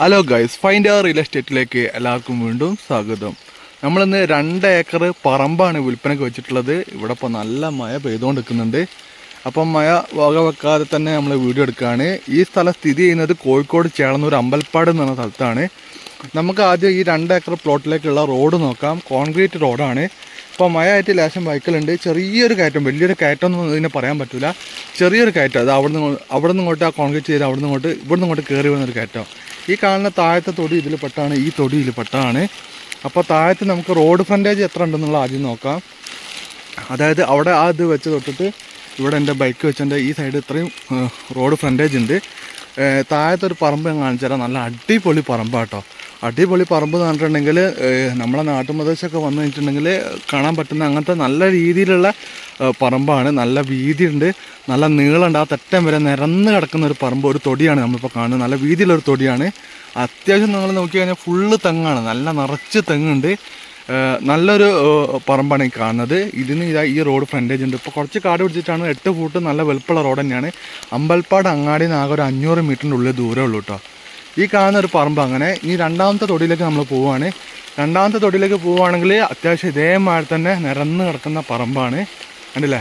Hello guys, find അവർ real എസ്റ്റേറ്റിലേക്ക് എല്ലാവർക്കും വീണ്ടും സ്വാഗതം. നമ്മളിന്ന് 2 ഏക്കർ പറമ്പാണ് വിൽപ്പനയ്ക്ക് വെച്ചിട്ടുള്ളത്. ഇവിടെ ഇപ്പോൾ നല്ല മഴ പെയ്തുകൊണ്ട് നിൽക്കുന്നുണ്ട്. അപ്പം മഴ വക വെക്കാതെ തന്നെ നമ്മൾ വീഡിയോ എടുക്കുകയാണ്. ഈ സ്ഥലം സ്ഥിതി ചെയ്യുന്നത് കോഴിക്കോട് ചേളന്നൂർ അമ്പൽപ്പാട് എന്ന് പറഞ്ഞ സ്ഥലത്താണ്. നമുക്ക് ആദ്യം ഈ 2 ഏക്കർ പ്ലോട്ടിലേക്കുള്ള റോഡ് നോക്കാം. കോൺക്രീറ്റ് റോഡാണ്. ഇപ്പോൾ മഴ ആയിട്ട് ലേശം ബൈക്കിലുണ്ട്. ചെറിയൊരു കയറ്റം, വലിയൊരു കയറ്റം ഒന്നും ഇതിനെ പറയാൻ പറ്റില്ല. ചെറിയൊരു കയറ്റം, അത് അവിടെ നിന്ന് ഇങ്ങോട്ട് ആ കോൺക്രീറ്റ് ചെയ്ത് ഇവിടെ നിന്ന് ഇങ്ങോട്ട് കയറി വന്നൊരു കയറ്റം. ഈ കാണുന്ന താഴത്തെ തൊടി ഇതിൽ പെട്ടാണ്, ഈ തൊടി ഇതിൽ പെട്ടാണ്. അപ്പോൾ താഴത്ത് നമുക്ക് റോഡ് ഫ്രണ്ടേജ് എത്ര ഉണ്ടെന്നുള്ള ആദ്യം നോക്കാം. അതായത് അവിടെ ആ ഇത് വെച്ച് തൊട്ടിട്ട് ഇവിടെ എൻ്റെ ബൈക്ക് വെച്ചെൻ്റെ ഈ സൈഡ് ഇത്രയും റോഡ് ഫ്രണ്ടേജ് ഉണ്ട്. താഴത്തൊരു പറമ്പ് ഞാൻ കാണിച്ചു തരാം. നല്ല അടിപൊളി പറമ്പാട്ടോ. അടിപൊളി പറമ്പ് എന്ന് പറഞ്ഞിട്ടുണ്ടെങ്കിൽ നമ്മളെ നാട്ടുപ്രദേശമൊക്കെ വന്നു കഴിഞ്ഞിട്ടുണ്ടെങ്കിൽ കാണാൻ പറ്റുന്ന അങ്ങനത്തെ നല്ല രീതിയിലുള്ള പറമ്പാണ്. നല്ല വീതിയുണ്ട്, നല്ല നീളമുണ്ട്. ആ തെറ്റം വരെ നിരന്ന് കിടക്കുന്ന ഒരു പറമ്പ്, ഒരു തൊടിയാണ് നമ്മളിപ്പോൾ കാണുന്നത്. നല്ല വീതിയുള്ളൊരു തൊടിയാണ്. അത്യാവശ്യം നിങ്ങൾ നോക്കി കഴിഞ്ഞാൽ ഫുള്ള് തെങ്ങാണ്, നല്ല നിറച്ച് തെങ്ങുണ്ട്. നല്ലൊരു പറമ്പാണ് ഈ കാണുന്നത്. ഇതിന് ഈ റോഡ് ഫ്രണ്ടേജ് ഉണ്ട്. ഇപ്പോൾ കുറച്ച് കാട് പിടിച്ചിട്ടാണ്. 8 ഫൂട്ട് നല്ല വലുപ്പമുള്ള റോഡ് തന്നെയാണ്. അമ്പൽപ്പാട് അങ്ങാടിയിൽ നിന്ന് ആകെ ഒരു 500 മീറ്ററിൻ്റെ ഉള്ളിൽ ദൂരമേ ഉള്ളൂ കേട്ടോ ഈ കാണുന്ന ഒരു പറമ്പ്. അങ്ങനെ ഇനി രണ്ടാമത്തെ തൊടിയിലേക്ക് നമ്മൾ പോവുകയാണ്. രണ്ടാമത്തെ തൊടിയിലേക്ക് പോവുകയാണെങ്കിൽ അത്യാവശ്യം ഇതേമാതിരി തന്നെ നിരന്ന് കിടക്കുന്ന പറമ്പാണ്. കണ്ടില്ലേ,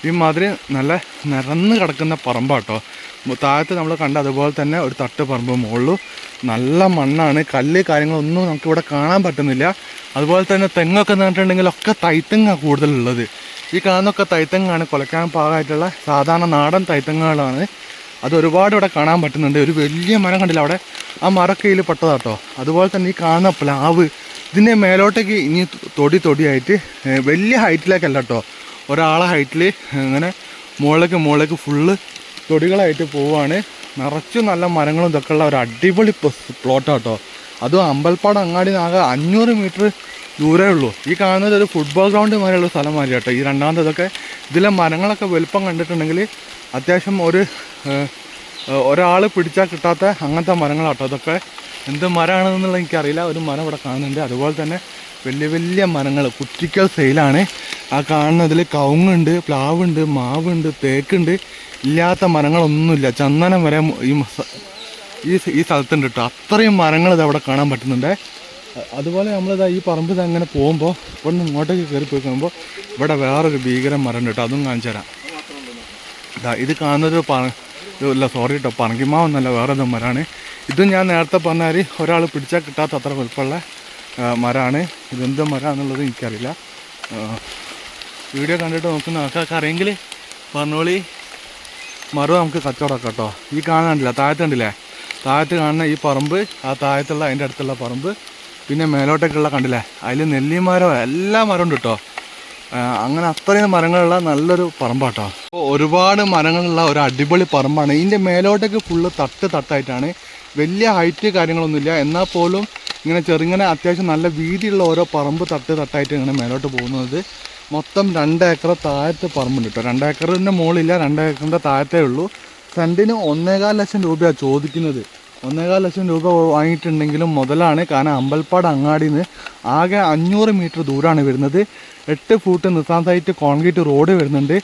ഈ മാതിരി നല്ല നിരന്ന് കിടക്കുന്ന പറമ്പാട്ടോ. താഴത്ത് നമ്മൾ കണ്ട അതുപോലെ തന്നെ ഒരു തട്ട് പറമ്പ് മുകളിലും നല്ല മണ്ണാണ്. കല്ല് കാര്യങ്ങളൊന്നും നമുക്കിവിടെ കാണാൻ പറ്റുന്നില്ല. അതുപോലെ തന്നെ തെങ്ങൊക്കെ നട്ടിട്ടുണ്ടെങ്കിലൊക്കെ തൈത്തെങ്ങാണ് കൂടുതലുള്ളത്. ഈ കാണുന്നൊക്കെ തൈത്തെങ്ങാണ്, കൊലക്കാൻ പാകമായിട്ടുള്ള സാധാരണ നാടൻ തൈത്തെങ്ങുകളാണ്. അത് ഒരുപാട് ഇവിടെ കാണാൻ പറ്റുന്നുണ്ട്. ഒരു വലിയ മരം കണ്ടില്ല അവിടെ, ആ മരക്കയിൽ പെട്ടതാട്ടോ. അതുപോലെ തന്നെ ഈ കാണുന്ന പ്ലാവ്, ഇതിൻ്റെ മേലോട്ടേക്ക് ഇനി തൊടിയായിട്ട് വലിയ ഹൈറ്റിലേക്കല്ല കേട്ടോ, ഒരാളെ ഹൈറ്റിൽ ഇങ്ങനെ മുകളിലേക്ക് ഫുള്ള് തൊടികളായിട്ട് പോവുകയാണ്. നിറച്ചും നല്ല മരങ്ങളും ഇതൊക്കെ ഉള്ള ഒരു അടിപൊളി പ്ലോട്ടാട്ടോ. അതും അമ്പൽപ്പാട് അങ്ങാടി ആകെ 500 മീറ്റർ ദൂരമേ ഉള്ളൂ. ഈ കാണുന്നത് ഒരു ഫുട്ബോൾ ഗ്രൗണ്ട് മാതിരിയുള്ള സ്ഥലം മാതിരി കേട്ടോ. ഈ രണ്ടാമത്തതൊക്കെ ഇതിലെ മരങ്ങളൊക്കെ വലുപ്പം കണ്ടിട്ടുണ്ടെങ്കിൽ അത്യാവശ്യം ഒരാൾ പിടിച്ചാൽ കിട്ടാത്ത അങ്ങനത്തെ മരങ്ങളാട്ടോ. അതൊക്കെ എന്ത് മരമാണെന്നുള്ളത് എനിക്കറിയില്ല. ഒരു മരം ഇവിടെ കാണുന്നുണ്ട്. അതുപോലെ തന്നെ വലിയ വലിയ മരങ്ങൾ കുറ്റിക്കൽ സെയിലാണ്. ആ കാണുന്നതിൽ കവുങ്ങുണ്ട്, പ്ലാവുണ്ട്, മാവുണ്ട്, തേക്കുണ്ട്. ഇല്ലാത്ത മരങ്ങളൊന്നുമില്ല. ചന്ദനം വരെ ഈ സ്ഥലത്തുണ്ട് കേട്ടോ. അത്രയും മരങ്ങൾ ഇതവിടെ കാണാൻ പറ്റുന്നുണ്ട്. അതുപോലെ നമ്മളിതാ ഈ പറമ്പ് അങ്ങനെ പോകുമ്പോൾ ഇവിടെ നിന്ന് ഇങ്ങോട്ടേക്ക് കയറി പോയി കഴിയുമ്പോൾ ഇവിടെ വേറൊരു ഭീകരം മരം ഉണ്ട് കേട്ടോ. അതും കാണിച്ചു തരാം. ഇത് കാണുന്നൊരു സോറി കേട്ടോ, പറങ്കിമാവെന്നല്ല, വേറെ ഏതോ മരമാണ്. ഇതും ഞാൻ നേരത്തെ പറഞ്ഞാൽ ഒരാൾ പിടിച്ചാൽ കിട്ടാത്ത അത്ര വലുപ്പമുള്ള മരമാണ്. ഇതെന്തോ മരമാണെന്നുള്ളത് എനിക്കറിയില്ല. വീഡിയോ കണ്ടിട്ട് നോക്കുന്ന ആൾക്കാർക്ക് അറിയെങ്കിൽ പറഞ്ഞോളി. മരം നമുക്ക് കച്ചവടമാക്കാം കേട്ടോ. ഈ കാണാനില്ല, താഴത്ത് കണ്ടില്ലേ, താഴത്ത് കാണുന്ന ഈ പറമ്പ്, ആ താഴത്തുള്ള അതിൻ്റെ അടുത്തുള്ള പറമ്പ്, പിന്നെ മേലോട്ടേക്കുള്ള കണ്ടില്ലേ, അതിൽ നെല്ലിമരം, എല്ലാ മരവും ഉണ്ട് കേട്ടോ. അങ്ങനെ അത്രയും മരങ്ങളുള്ള നല്ലൊരു പറമ്പാട്ടോ. അപ്പോൾ ഒരുപാട് മരങ്ങളുള്ള ഒരു അടിപൊളി പറമ്പാണ്. ഇതിൻ്റെ മേലോട്ടേക്ക് ഫുള്ള് തട്ടായിട്ടാണ്. വലിയ ഹൈറ്റ് കാര്യങ്ങളൊന്നുമില്ല, എന്നാൽ പോലും ഇങ്ങനെ ചെറുങ്ങനെ അത്യാവശ്യം നല്ല വീതിയുള്ള ഓരോ പറമ്പ് തട്ടായിട്ട് ഇങ്ങനെ മേലോട്ട് പോകുന്നത്. മൊത്തം 2 ഏക്കർ താഴത്തെ പറമ്പുണ്ട് കേട്ടോ. 2 ഏക്കറിൻ്റെ മുകളിലില്ല, 2 ഏക്കറിൻ്റെ താഴത്തേ ഉള്ളൂ. സെൻറ്റിന് 1.25 ലക്ഷം രൂപയാണ് ചോദിക്കുന്നത്. 1.25 ലക്ഷം രൂപ വാങ്ങിയിട്ടുണ്ടെങ്കിലും മുതലാണ്. കാരണം അമ്പൽപ്പാട് അങ്ങാടിയിൽ നിന്ന് ആകെ 500 മീറ്റർ ദൂരമാണ് വരുന്നത്. 8 ഫൂട്ട് നിസാൻ സൈറ്റ് കോൺക്രീറ്റ് റോഡ് വരുന്നുണ്ട്.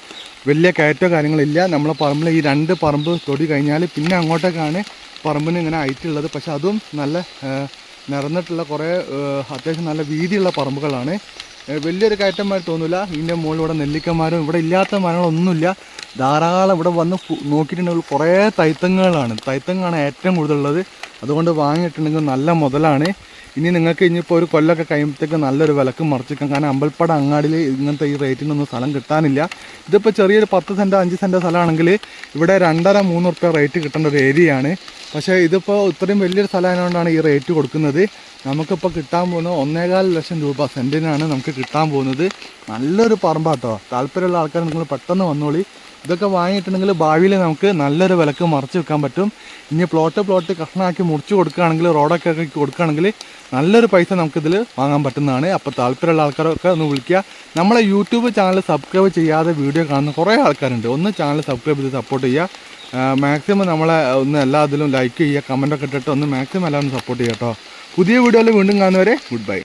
വലിയ കയറ്റോ കാര്യങ്ങളില്ല. നമ്മളെ പറമ്പിൽ ഈ 2 പറമ്പ് തൊടി കഴിഞ്ഞാൽ പിന്നെ അങ്ങോട്ടേക്കാണ് പറമ്പിന് ഇങ്ങനെ ഹൈറ്റുള്ളത്. പക്ഷെ അതും നല്ല നിറഞ്ഞിട്ടുള്ള കുറേ അത്യാവശ്യം നല്ല വീതിയുള്ള പറമ്പുകളാണ്. വലിയൊരു കയറ്റന്മാർ തോന്നില്ല. ഇതിൻ്റെ മുകളിൽ ഇവിടെ നെല്ലിക്കന്മാരും, ഇവിടെ ഇല്ലാത്ത മരങ്ങളൊന്നുമില്ല. ധാരാളം ഇവിടെ വന്ന് നോക്കിയിട്ടുണ്ടെങ്കിൽ കുറേ തൈത്തങ്ങാണ് ഏറ്റവും കൂടുതലുള്ളത്. അതുകൊണ്ട് വാങ്ങിയിട്ടുണ്ടെങ്കിൽ നല്ല മുതലാണ്. ഇനി നിങ്ങൾക്ക് ഇനിയിപ്പോൾ ഒരു കൊല്ലമൊക്കെ കഴിയുമ്പോഴത്തേക്ക് നല്ലൊരു വിലക്ക് മറിച്ചിരിക്കാം. കാരണം അമ്പൽപ്പാട് അങ്ങാടിയിൽ ഇങ്ങനത്തെ ഈ റേറ്റിനൊന്നും സ്ഥലം കിട്ടാനില്ല. ഇതിപ്പോൾ ചെറിയൊരു 10 സെൻറ്റോ 5 സെൻറ്റോ സ്ഥലമാണെങ്കിൽ ഇവിടെ 2.5-3 ഉറുപ്യ റേറ്റ് കിട്ടേണ്ട ഒരു ഏരിയയാണ്. പക്ഷേ ഇതിപ്പോൾ ഇത്രയും വലിയൊരു സ്ഥലമായതുകൊണ്ടാണ് ഈ റേറ്റ് കൊടുക്കുന്നത്. നമുക്കിപ്പോൾ കിട്ടാൻ പോകുന്നത് 1.25 ലക്ഷം രൂപ സെൻറ്റിനാണ് നമുക്ക് കിട്ടാൻ പോകുന്നത്. നല്ലൊരു പറമ്പാട്ടോ. താല്പര്യമുള്ള ആൾക്കാർ നിങ്ങൾ പെട്ടെന്ന് വന്നോളി. ഇതൊക്കെ വാങ്ങിയിട്ടുണ്ടെങ്കിൽ ഭാവിയിൽ നമുക്ക് നല്ലൊരു വിലക്ക് മറിച്ച് വെക്കാൻ പറ്റും. ഇനി പ്ലോട്ട് കഷ്ണമാക്കി മുറിച്ച് കൊടുക്കുകയാണെങ്കിൽ, റോഡൊക്കെ ആക്കി കൊടുക്കുകയാണെങ്കിൽ നല്ലൊരു പൈസ നമുക്കിതിൽ വാങ്ങാൻ പറ്റുന്നതാണ്. അപ്പോൾ താല്പര്യമുള്ള ആൾക്കാരൊക്കെ ഒന്ന് വിളിക്കുക. നമ്മളെ യൂട്യൂബ് ചാനൽ സബ്സ്ക്രൈബ് ചെയ്യാതെ വീഡിയോ കാണുന്ന കുറേ ആൾക്കാരുണ്ട്. ഒന്ന് ചാനൽ സബ്സ്ക്രൈബ് ചെയ്ത് സപ്പോർട്ട് ചെയ്യുക. മാക്സിമം നമ്മളെ ഒന്ന് എല്ലാത്തിലും ലൈക്ക് ചെയ്യുക, കമൻറ്റൊക്കെ ഇട്ടിട്ട് ഒന്ന് മാക്സിമം എല്ലാവരും സപ്പോർട്ട് ചെയ്യുക കേട്ടോ. പുതിയ വീഡിയോയിൽ വീണ്ടും കാണുന്നവരെ ഗുഡ് ബൈ.